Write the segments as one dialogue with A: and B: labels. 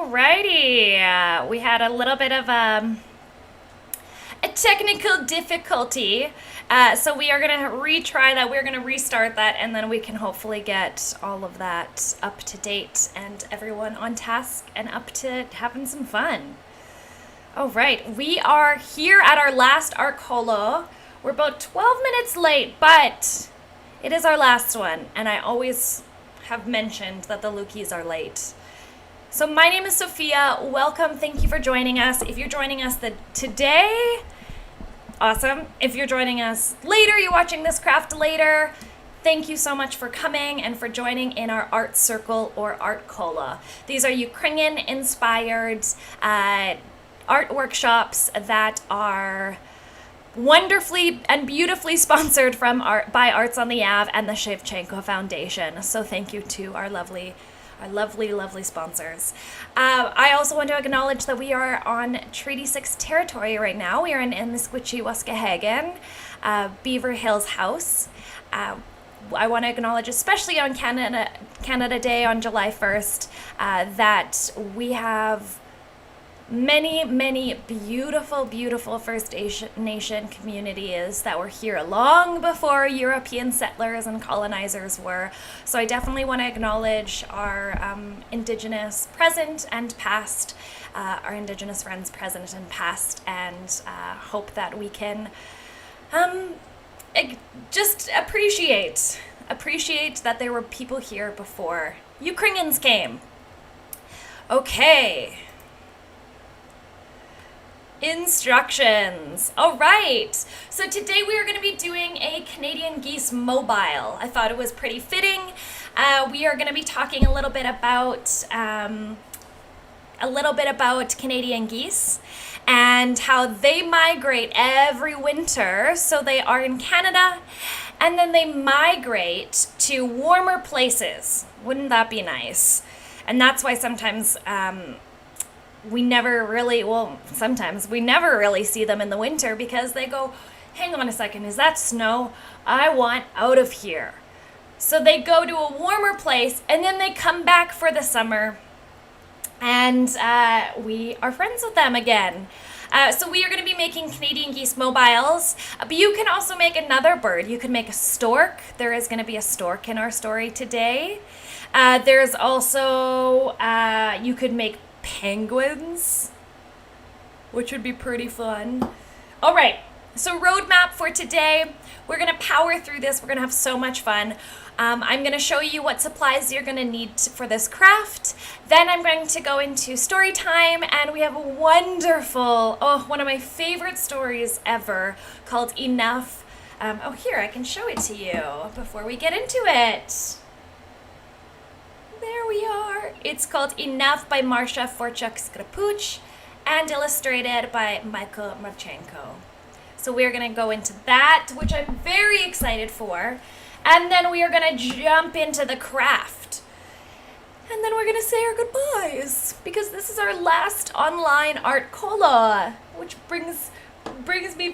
A: Alrighty, we had a little bit of a technical difficulty, so we are going to retry that. We're going to restart that, and then we can hopefully get all of that up to date and everyone on task and up to having some fun. All right, we are here at our last Kolo. We're about 12 minutes late, but it is our last one, and I always have mentioned that the Lukies are late. So my name is Sofia. Welcome. Thank you for joining us. If you're joining us today, awesome. If you're joining us later, you're watching this craft later, thank you so much for coming and for joining in our art circle or art Kolo. These are Ukrainian inspired art workshops that are wonderfully and beautifully sponsored by Arts on the Ave and the Shevchenko Foundation. So thank you to our lovely sponsors. I also want to acknowledge that we are on Treaty 6 territory right now. We are in Nisqually-Waskahagan, Beaver Hills House. I want to acknowledge, especially on Canada Day on July 1st, that we have many beautiful First Nation communities that were here long before European settlers and colonizers were. So I definitely want to acknowledge our Indigenous present and past, our Indigenous friends present and past, and hope that we can just appreciate that there were people here before Ukrainians came. Okay. Instructions. All right. So today we are going to be doing a Canadian Geese mobile. I thought it was pretty fitting. We are going to be talking a little bit about Canadian geese and how they migrate every winter. So they are in Canada, and then they migrate to warmer places. Wouldn't that be nice? And that's why sometimes sometimes we never really see them in the winter, because they go, hang on a second, is that snow? I want out of here. So they go to a warmer place, and then they come back for the summer, and we are friends with them again. So we are going to be making Canadian geese mobiles, but you can also make another bird. You can make a stork. There is going to be a stork in our story today. There's also, you could make penguins, which would be pretty fun. All right, so roadmap for today. We're going to power through this. We're going to have so much fun. I'm going to show you what supplies you're going to need for this craft. Then I'm going to go into story time, and we have a wonderful, one of my favorite stories ever called Enough. Here, I can show it to you before we get into it. There we are. It's called Enough by Marsha Forchuk Skrypuch and illustrated by Michael Martchenko. So we're going to go into that, which I'm very excited for. And then we are going to jump into the craft. And then we're going to say our goodbyes, because this is our last online art Kolo, which brings me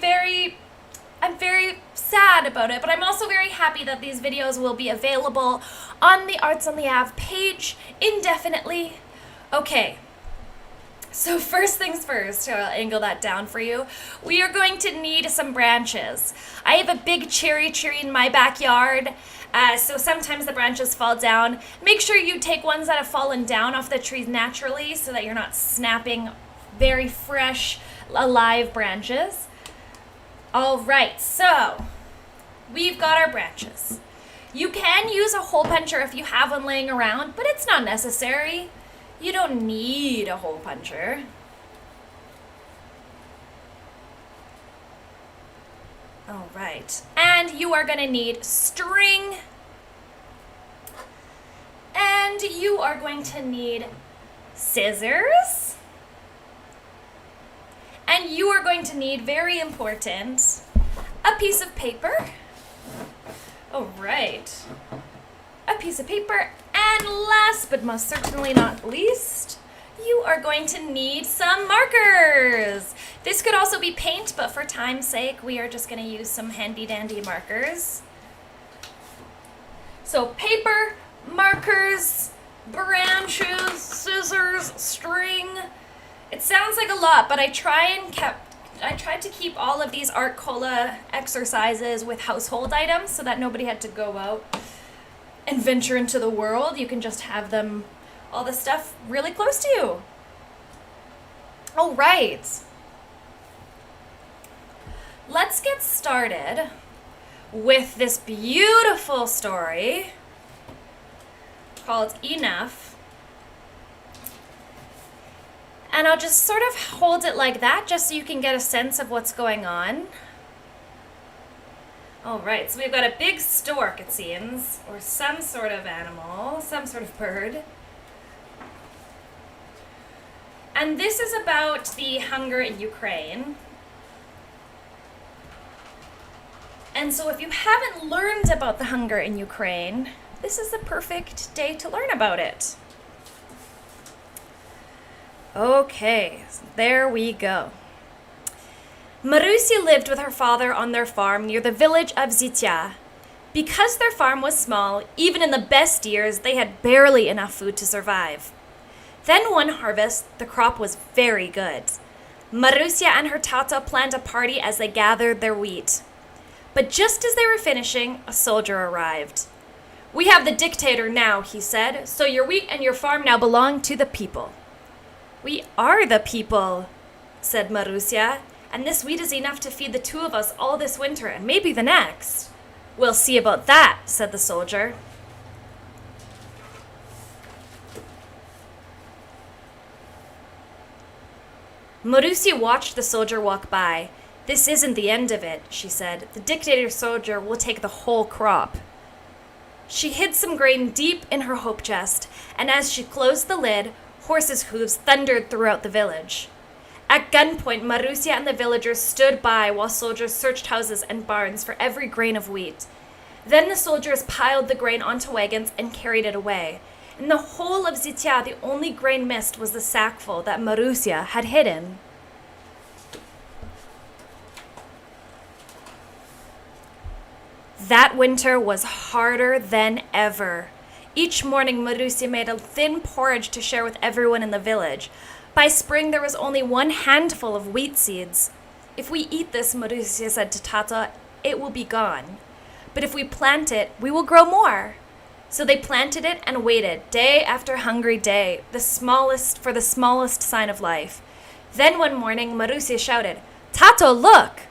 A: I'm very sad about it, but I'm also very happy that these videos will be available on the Arts on the Ave page indefinitely. Okay, so first things first, I'll angle that down for you. We are going to need some branches. I have a big cherry tree in my backyard, so sometimes the branches fall down. Make sure you take ones that have fallen down off the trees naturally so that you're not snapping very fresh, alive branches. All right, so we've got our branches. You can use a hole puncher if you have one laying around, but it's not necessary. You don't need a hole puncher. All right, and you are gonna need string, and you are going to need scissors. And you are going to need, very important, a piece of paper. All right. A piece of paper. And last but most certainly not least, you are going to need some markers. This could also be paint, but for time's sake, we are just going to use some handy dandy markers. So paper, markers, branches, scissors, string. It sounds like a lot, but I tried to keep all of these Art Cola exercises with household items so that nobody had to go out and venture into the world. You can just have them, all the stuff really close to you. Oh, right. Let's get started with this beautiful story called Enough. And I'll just sort of hold it like that just so you can get a sense of what's going on. All right, so we've got a big stork, it seems, or some sort of animal, some sort of bird. And this is about the hunger in Ukraine. And so if you haven't learned about the hunger in Ukraine, this is the perfect day to learn about it. Okay, there we go. Marusia lived with her father on their farm near the village of Zitya. Because their farm was small, even in the best years, they had barely enough food to survive. Then one harvest, the crop was very good. Marusia and her tata planned a party as they gathered their wheat. But just as they were finishing, a soldier arrived. "We have the dictator now," he said, "so your wheat and your farm now belong to the people." "We are the people," said Marusia, "and this wheat is enough to feed the two of us all this winter and maybe the next." "We'll see about that," said the soldier. Marusia watched the soldier walk by. "This isn't the end of it," she said. "The dictator soldier will take the whole crop." She hid some grain deep in her hope chest, and as she closed the lid, horses' hooves thundered throughout the village. At gunpoint, Marusia and the villagers stood by while soldiers searched houses and barns for every grain of wheat. Then the soldiers piled the grain onto wagons and carried it away. In the whole of Zitya, the only grain missed was the sackful that Marusia had hidden. That winter was harder than ever. Each morning, Marusia made a thin porridge to share with everyone in the village. By spring, there was only one handful of wheat seeds. "If we eat this," Marusia said to Tata, "it will be gone. But if we plant it, we will grow more." So they planted it and waited, day after hungry day, for the smallest sign of life. Then one morning, Marusia shouted, "Tato, look!"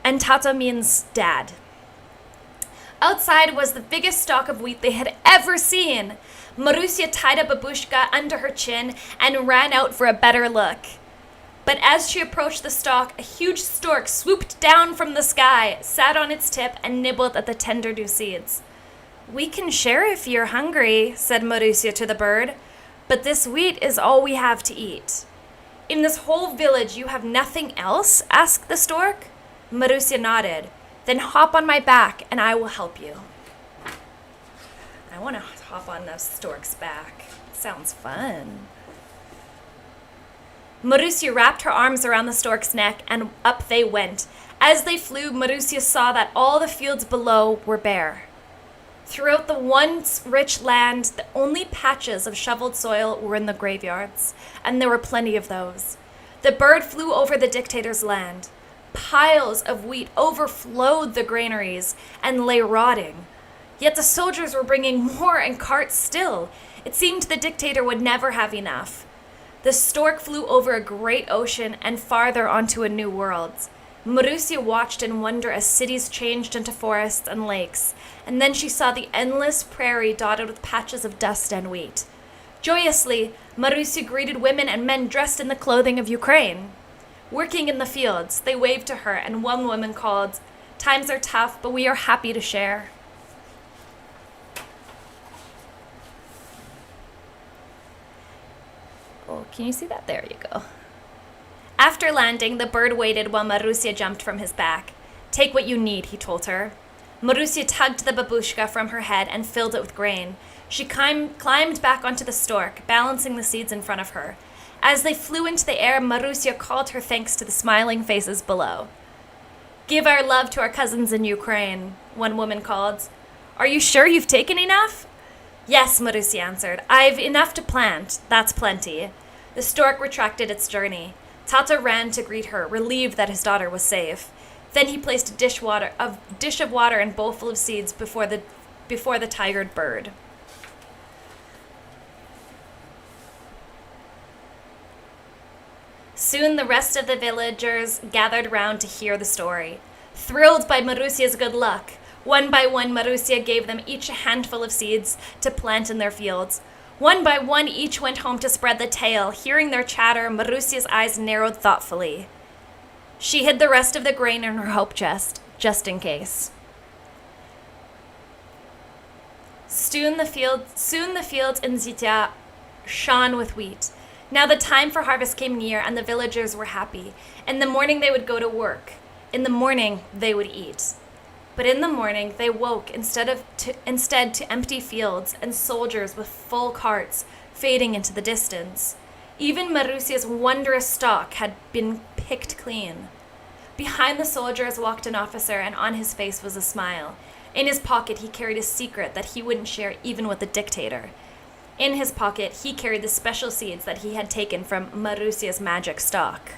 A: And Tata means dad. Outside was the biggest stalk of wheat they had ever seen. Marusia tied a babushka under her chin and ran out for a better look. But as she approached the stalk, a huge stork swooped down from the sky, sat on its tip, and nibbled at the tender new seeds. "We can share if you're hungry," said Marusia to the bird, "but this wheat is all we have to eat." "In this whole village you have nothing else?" asked the stork. Marusia nodded. "Then hop on my back and I will help you." I want to hop on the stork's back. Sounds fun. Marusia wrapped her arms around the stork's neck and up they went. As they flew, Marusia saw that all the fields below were bare. Throughout the once rich land, the only patches of shoveled soil were in the graveyards, and there were plenty of those. The bird flew over the dictator's land. Piles of wheat overflowed the granaries and lay rotting. Yet the soldiers were bringing more in carts still. It seemed the dictator would never have enough. The stork flew over a great ocean and farther onto a new world. Marusia watched in wonder as cities changed into forests and lakes, and then she saw the endless prairie dotted with patches of dust and wheat. Joyously, Marusia greeted women and men dressed in the clothing of Ukraine. Working in the fields, they waved to her, and one woman called, "Times are tough, but we are happy to share." Oh, can you see that? There you go. After landing, the bird waited while Marusia jumped from his back. "Take what you need," he told her. Marusia tugged the babushka from her head and filled it with grain. She climbed back onto the stork, balancing the seeds in front of her. As they flew into the air, Marusia called her thanks to the smiling faces below. "Give our love to our cousins in Ukraine," one woman called. "Are you sure you've taken enough?" Yes, Marussia answered. I've enough to plant. That's plenty. The stork retracted its journey. Tato ran to greet her, relieved that his daughter was safe. Then he placed a dish of water and bowl full of seeds before the tired bird. Soon the rest of the villagers gathered round to hear the story. Thrilled by Marussia's good luck, one by one Marussia gave them each a handful of seeds to plant in their fields. One by one each went home to spread the tale. Hearing their chatter, Marussia's eyes narrowed thoughtfully. She hid the rest of the grain in her hope chest, just in case. Soon the fields in Zitya shone with wheat. Now the time for harvest came near, and the villagers were happy. In the morning they would go to work. In the morning they would eat. But in the morning they woke instead to empty fields and soldiers with full carts fading into the distance. Even Marussia's wondrous stock had been picked clean. Behind the soldiers walked an officer, and on his face was a smile. In his pocket he carried a secret that he wouldn't share even with the dictator. In his pocket he carried the special seeds that he had taken from Marussia's magic stock.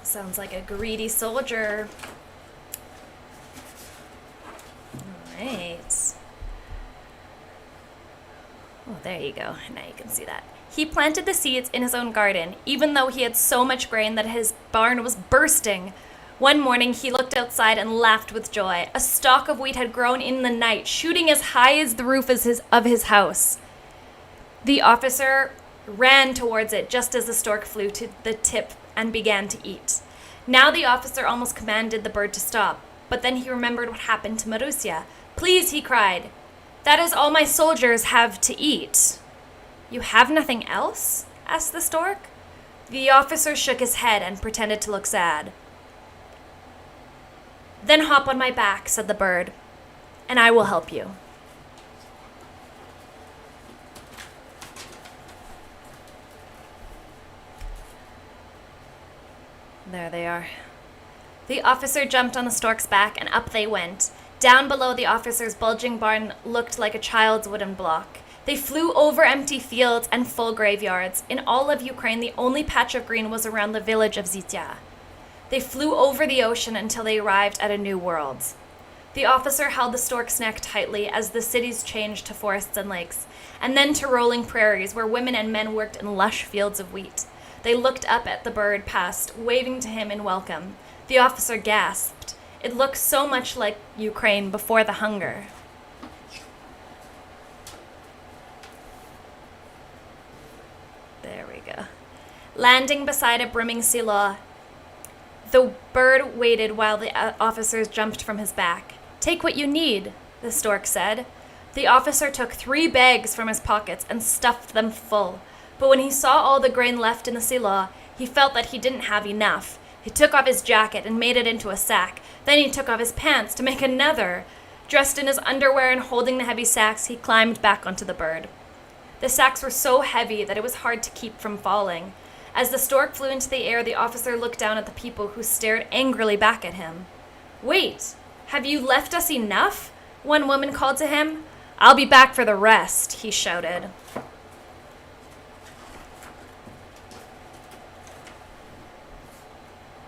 A: Sounds like a greedy soldier. All right. Oh, there you go. Now you can see that. He planted the seeds in his own garden, even though he had so much grain that his barn was bursting. One morning he looked outside and laughed with joy. A stalk of wheat had grown in the night, shooting as high as the roof of his house. The officer ran towards it just as the stork flew to the tip and began to eat. Now the officer almost commanded the bird to stop, but then he remembered what happened to Marussia. "Please," he cried. "That is all my soldiers have to eat." "You have nothing else?" asked the stork. The officer shook his head and pretended to look sad. "Then hop on my back," said the bird, "and I will help you." There they are. The officer jumped on the stork's back, and up they went. Down below, the officer's bulging barn looked like a child's wooden block. They flew over empty fields and full graveyards. In all of Ukraine, the only patch of green was around the village of Zitya. They flew over the ocean until they arrived at a new world. The officer held the stork's neck tightly as the cities changed to forests and lakes, and then to rolling prairies where women and men worked in lush fields of wheat. They looked up at the bird past, waving to him in welcome. The officer gasped. It looked so much like Ukraine before the hunger. There we go. Landing beside a brimming silo, the bird waited while the officers jumped from his back. "Take what you need," the stork said. The officer took 3 bags from his pockets and stuffed them full. But when he saw all the grain left in the silo, he felt that he didn't have enough. He took off his jacket and made it into a sack. Then he took off his pants to make another. Dressed in his underwear and holding the heavy sacks, he climbed back onto the bird. The sacks were so heavy that it was hard to keep from falling. As the stork flew into the air, the officer looked down at the people who stared angrily back at him. "Wait, have you left us enough?" one woman called to him. "I'll be back for the rest," he shouted.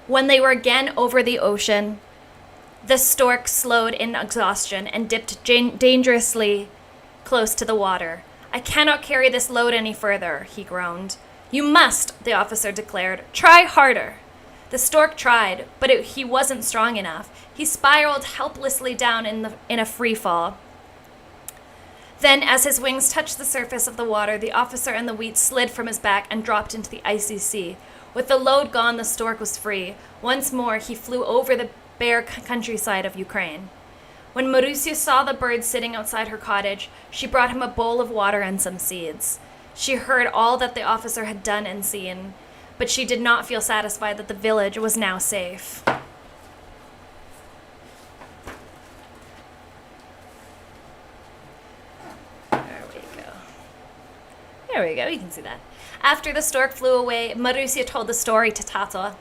A: When they were again over the ocean, the stork slowed in exhaustion and dipped dangerously close to the water. "I cannot carry this load any further," he groaned. "You must," the officer declared. "Try harder." The stork tried, but he wasn't strong enough. He spiraled helplessly down in a free fall. Then, as his wings touched the surface of the water, the officer and the wheat slid from his back and dropped into the icy sea. With the load gone, the stork was free. Once more, he flew over the bare countryside of Ukraine. When Marussia saw the bird sitting outside her cottage, she brought him a bowl of water and some seeds. She heard all that the officer had done and seen, but she did not feel satisfied that the village was now safe. There we go, you can see that. After the stork flew away, Marussia told the story to Tato.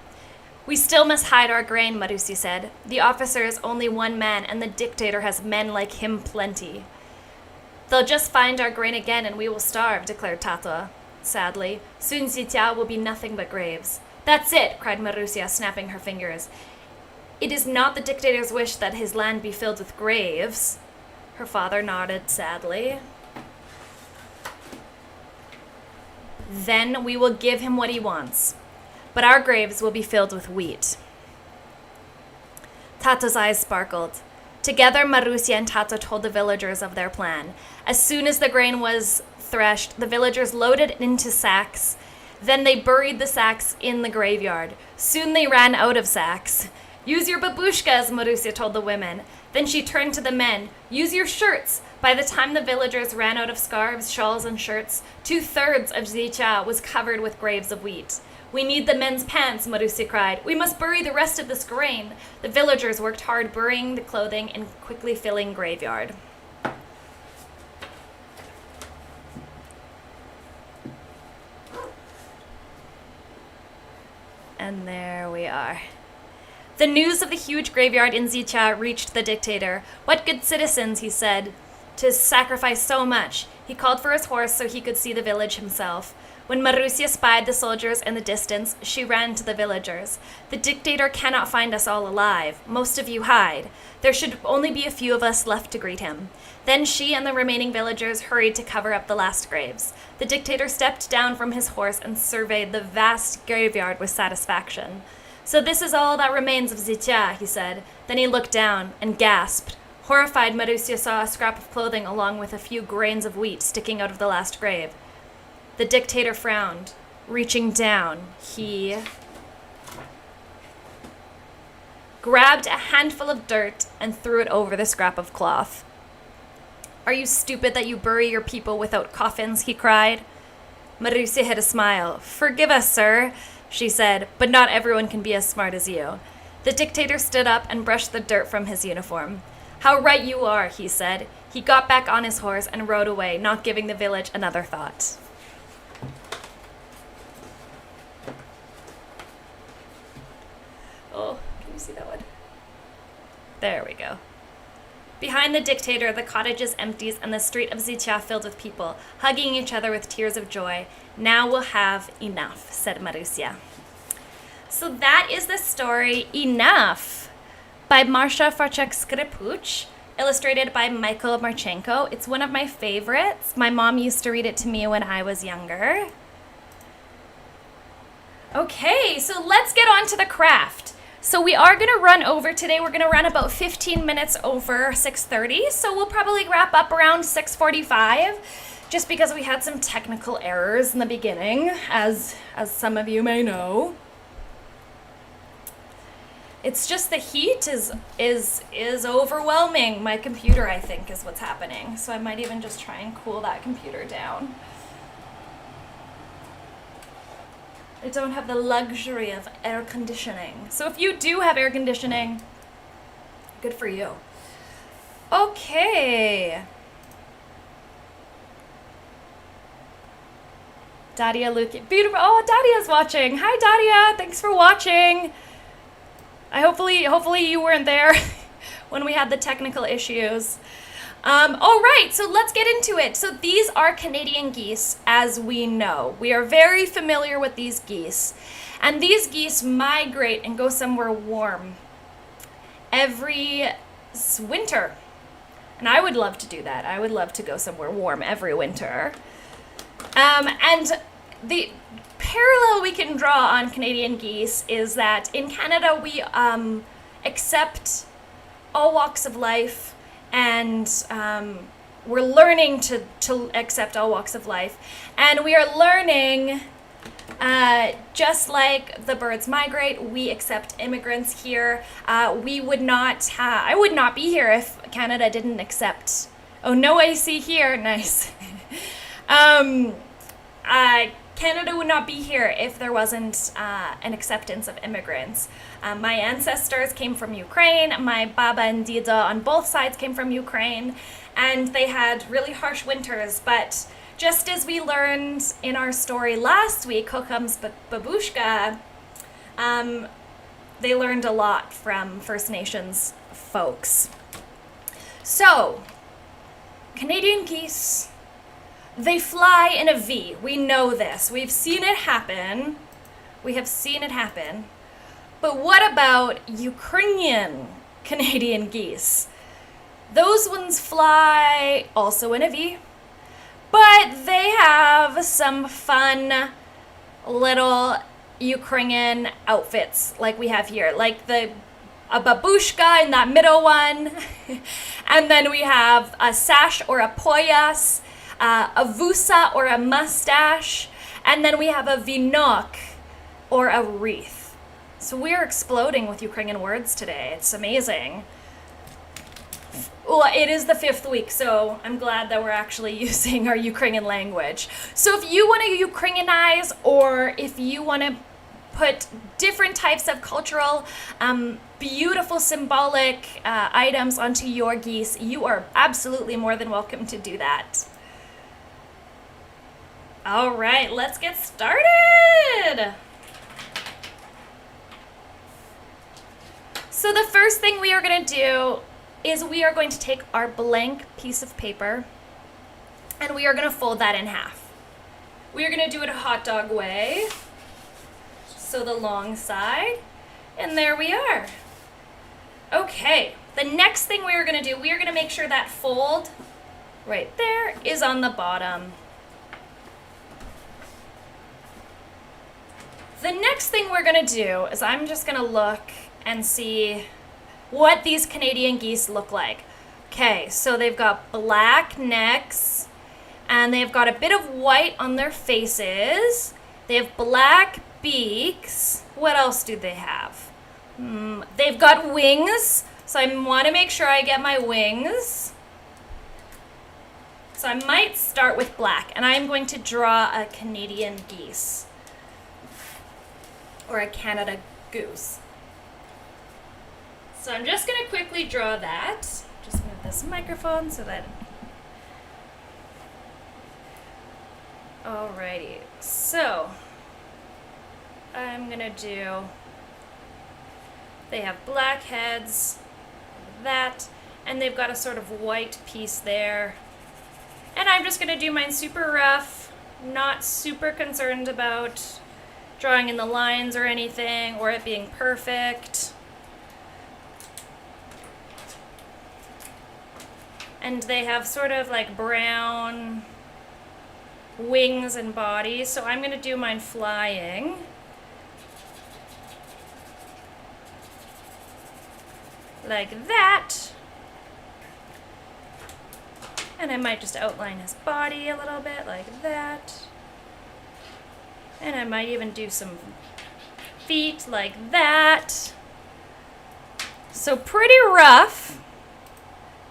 A: "We still must hide our grain," Marussia said. "The officer is only one man, and the dictator has men like him plenty." They'll just find our grain again and we will starve, declared Tata, sadly. Soon Zitia will be nothing but graves. That's it, cried Marusia, snapping her fingers. It is not the dictator's wish that his land be filled with graves. Her father nodded sadly. Then we will give him what he wants. But our graves will be filled with wheat. Tato's eyes sparkled. Together, Marusia and Tato told the villagers of their plan. As soon as the grain was threshed, the villagers loaded it into sacks. Then they buried the sacks in the graveyard. Soon they ran out of sacks. Use your babushkas, Marusia told the women. Then she turned to the men. Use your shirts. By the time the villagers ran out of scarves, shawls, and shirts, 2/3 of Zicha was covered with graves of wheat. We need the men's pants, Marusia cried. We must bury the rest of this grain. The villagers worked hard burying the clothing and quickly filling graveyard. And there we are. The news of the huge graveyard in Zicha reached the dictator. What good citizens, he said, to sacrifice so much. He called for his horse so he could see the village himself. When Marusia spied the soldiers in the distance, she ran to the villagers. The dictator cannot find us all alive. Most of you hide. There should only be a few of us left to greet him. Then she and the remaining villagers hurried to cover up the last graves. The dictator stepped down from his horse and surveyed the vast graveyard with satisfaction. So this is all that remains of Zitia, he said. Then he looked down and gasped. Horrified, Marusia saw a scrap of clothing along with a few grains of wheat sticking out of the last grave. The dictator frowned. Reaching down, he grabbed a handful of dirt and threw it over the scrap of cloth. Are you stupid that you bury your people without coffins? He cried. Marusia hid a smile. Forgive us, sir, she said, but not everyone can be as smart as you. The dictator stood up and brushed the dirt from his uniform. How right you are, he said. He got back on his horse and rode away, not giving the village another thought. Oh, can you see that one? There we go. Behind the dictator, the cottages empties and the street of Zitia filled with people, hugging each other with tears of joy. Now we'll have enough, said Marusia. So that is the story Enough by Marsha Forchuk Skrypuch, illustrated by Michael Martchenko. It's one of my favorites. My mom used to read it to me when I was younger. Okay, so let's get on to the craft. So we are going to run over today. We're going to run about 15 minutes over 6:30. So we'll probably wrap up around 6:45 just because we had some technical errors in the beginning, as some of you may know. It's just the heat is overwhelming my computer, I think, is what's happening. So I might even just try and cool that computer down. I don't have the luxury of air conditioning. So if you do have air conditioning, good for you. Okay. Daria Lukie. Beautiful. Oh, Daria's watching. Hi, Daria. Thanks for watching. Hopefully you weren't there when we had the technical issues. All right, so let's get into it. So these are Canadian geese, as we know. We are very familiar with these geese. And these geese migrate and go somewhere warm every winter. And I would love to do that. I would love to go somewhere warm every winter. And the parallel we can draw on Canadian geese is that in Canada we accept all walks of life. And we're learning to accept all walks of life. And we are learning, just like the birds migrate, we accept immigrants here. I would not be here if Canada didn't accept. Oh, no AC here. Nice. Canada would not be here if there wasn't an acceptance of immigrants. My ancestors came from Ukraine. My baba and dida on both sides came from Ukraine, and they had really harsh winters. But just as we learned in our story last week, Kokham's babushka, they learned a lot from First Nations folks. So, Canadian geese, they fly in a V. We know this. We've seen it happen. We have seen it happen. But what about Ukrainian Canadian geese? Those ones fly also in a V, but they have some fun little Ukrainian outfits like we have here, like a babushka in that middle one, and then we have a sash or a poyas, a vusa or a mustache, and then we have a vinok or a wreath. So we are exploding with Ukrainian words today. It's amazing. Well, it is the 5th week, so I'm glad that we're actually using our Ukrainian language. So if you want to Ukrainianize, or if you want to put different types of cultural, beautiful symbolic items onto your geese, you are absolutely more than welcome to do that. All right, let's get started. So the first thing we are going to do is we are going to take our blank piece of paper and we are going to fold that in half. We are going to do it a hot dog way. So the long side, and there we are. Okay, the next thing we are going to do, we are going to make sure that fold right there is on the bottom. The next thing we're going to do is I'm just going to look and see what these Canadian geese look like. Okay, so they've got black necks and they've got a bit of white on their faces. They have black beaks. What else do they have? They've got wings, so I want to make sure I get my wings. So I might start with black, and I'm going to draw a Canadian geese or a Canada goose. So I'm just going to quickly draw that. Just move this microphone so that... Alrighty, so I'm going to do... They have black heads, that, and they've got a sort of white piece there. And I'm just going to do mine super rough, not super concerned about drawing in the lines or anything, or it being perfect. And they have sort of like brown wings and body, so I'm going to do mine flying. Like that. And I might just outline his body a little bit like that. And I might even do some feet like that. So pretty rough.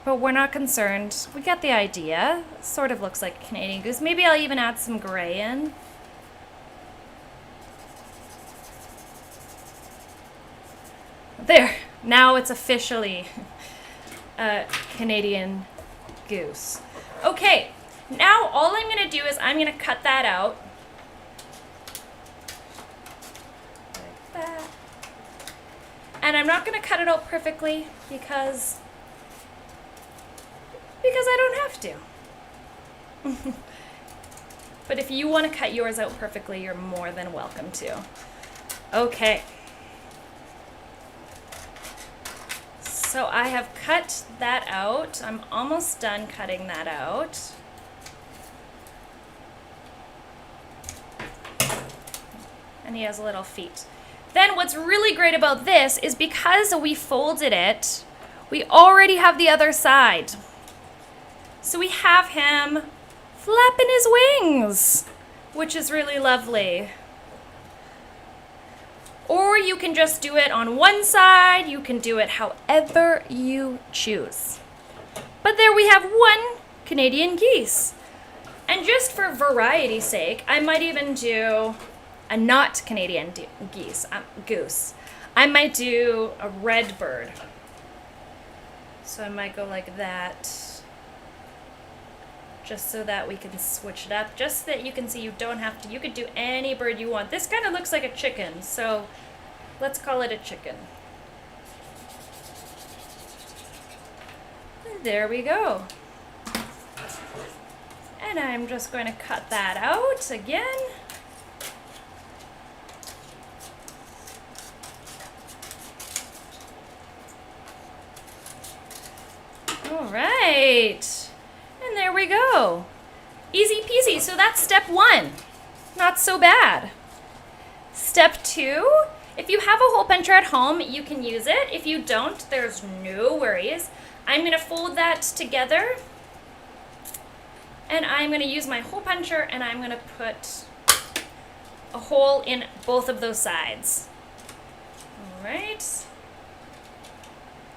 A: But we're not concerned. We get the idea. Sort of looks like a Canadian goose. Maybe I'll even add some gray in. There. Now it's officially a Canadian goose. Okay. Now all I'm going to do is I'm going to cut that out. Like that. And I'm not going to cut it out perfectly because I don't have to. But if you want to cut yours out perfectly, you're more than welcome to. Okay. So I have cut that out. I'm almost done cutting that out. And he has little feet. Then what's really great about this is because we folded it, we already have the other side. So we have him flapping his wings, which is really lovely. Or you can just do it on one side. You can do it however you choose. But there we have one Canadian geese. And just for variety's sake, I might even do a not Canadian goose. I might do a red bird. So I might go like that. Just so that we can switch it up, just so that you can see you don't have to, you could do any bird you want. This kind of looks like a chicken, so let's call it a chicken. And there we go. And I'm just going to cut that out again. All right. And there we go. Easy peasy. So that's step 1. Not so bad. Step 2, if you have a hole puncher at home, you can use it. If you don't, there's no worries. I'm going to fold that together. And I'm going to use my hole puncher and I'm going to put a hole in both of those sides. All right.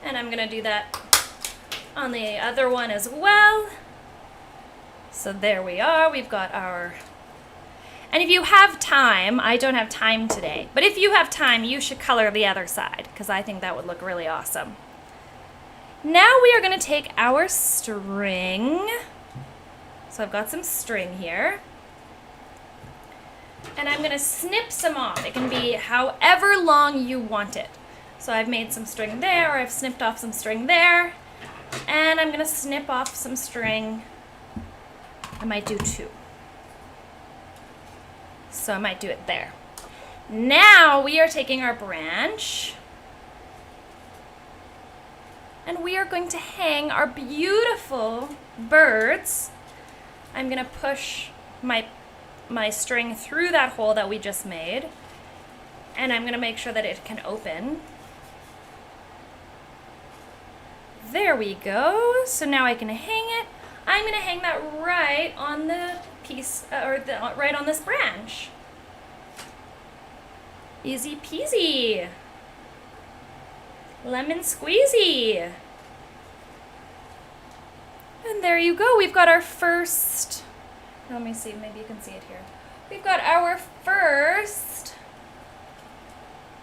A: And I'm going to do that on the other one as well. So there we are. We've got our... And if you have time, I don't have time today, but if you have time, you should color the other side because I think that would look really awesome. Now we are going to take our string. So I've got some string here. And I'm going to snip some off. It can be however long you want it. So I've made some string there, or I've snipped off some string there. And I'm going to snip off some string. I might do 2. So I might do it there. Now we are taking our branch and we are going to hang our beautiful birds. I'm going to push my string through that hole that we just made, and I'm going to make sure that it can open. There we go. So now I can hang it. I'm going to hang that right on the piece, right on this branch. Easy peasy. Lemon squeezy. And there you go. We've got our first, let me see, maybe you can see it here. We've got our first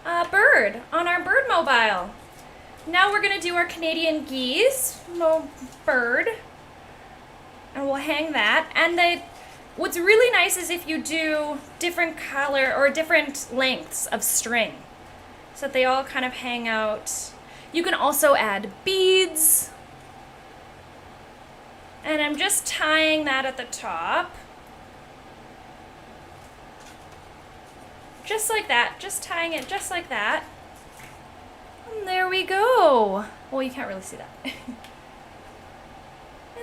A: bird on our bird mobile. Now we're going to do our Canadian geese bird. And we'll hang that. And what's really nice is if you do different color or different lengths of string so that they all kind of hang out. You can also add beads. And I'm just tying that at the top. Just like that. Just tying it just like that. And there we go. Well, you can't really see that. And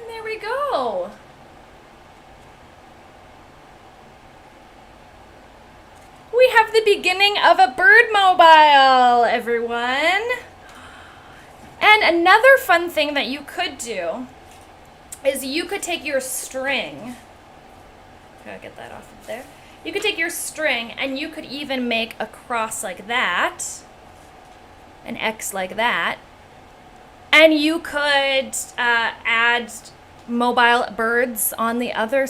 A: there we go. We have the beginning of a bird mobile, everyone. And another fun thing that you could do is you could take your string. Gotta get that off of there. You could take your string and you could even make a cross like that, an X like that, and you could add mobile birds on the other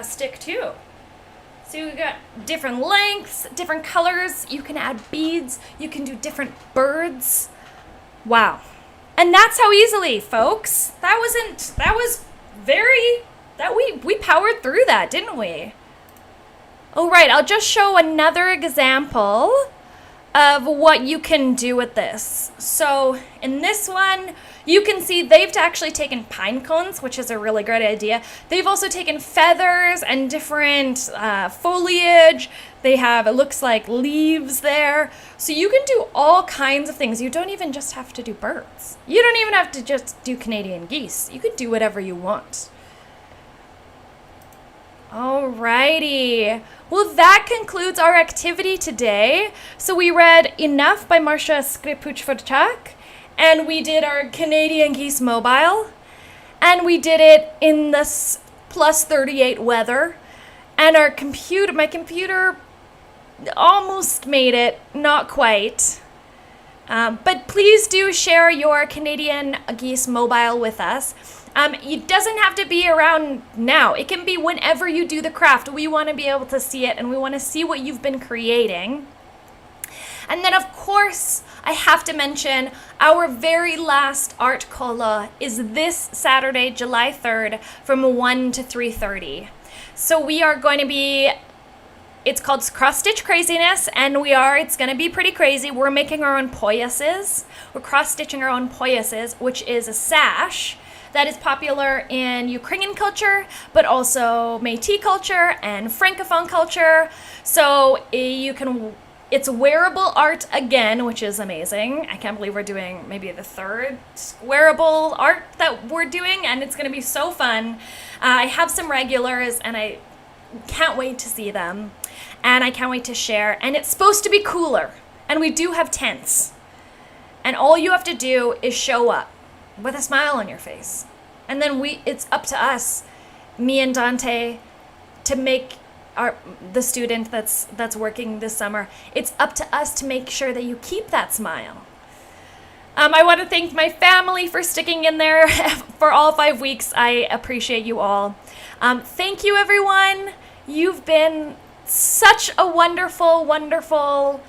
A: stick too. So you got different lengths, different colors. You can add beads. You can do different birds. Wow. And that's how easily, folks. We powered through that, didn't we? Oh, right. I'll just show another example of what you can do with this. So in this one, you can see they've actually taken pine cones, which is a really great idea. They've also taken feathers and different foliage. They have, it looks like, leaves there. So you can do all kinds of things. You don't even just have to do birds. You don't even have to just do Canadian geese. You can do whatever you want. Alrighty. Well, that concludes our activity today. So we read Enough by Marsha Forchuk, and we did our Canadian geese mobile, and we did it in this plus 38 weather, and my computer almost made it, not quite. But please do share your Canadian geese mobile with us. It doesn't have to be around now. It can be whenever you do the craft. We want to be able to see it, and we want to see what you've been creating. And then, of course, I have to mention our very last art Kolo is this Saturday, July 3rd, from 1 to 3:30. So we are going to be, it's called Cross-Stitch Craziness, and it's going to be pretty crazy. We're making our own poyases. We're cross-stitching our own poyases, which is a sash that is popular in Ukrainian culture, but also Métis culture and Francophone culture. So it's wearable art again, which is amazing. I can't believe we're doing maybe the third wearable art that we're doing, and it's going to be so fun. I have some regulars, and I can't wait to see them, and I can't wait to share. And it's supposed to be cooler, and we do have tents, and all you have to do is show up with a smile on your face, and then it's up to us, me and Dante, to make the student that's working this summer, it's up to us to make sure that you keep that smile. I want to thank my family for sticking in there for all 5 weeks. I appreciate you all. Thank you, everyone. You've been such a wonderful, wonderful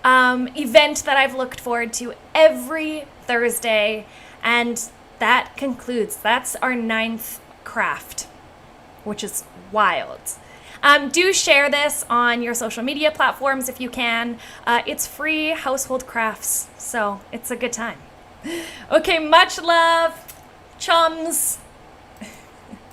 A: event that I've looked forward to every Thursday. And that's our 9th craft, which is wild. Do share this on your social media platforms if you can. It's free household crafts, so it's a good time. Okay, much love, chums.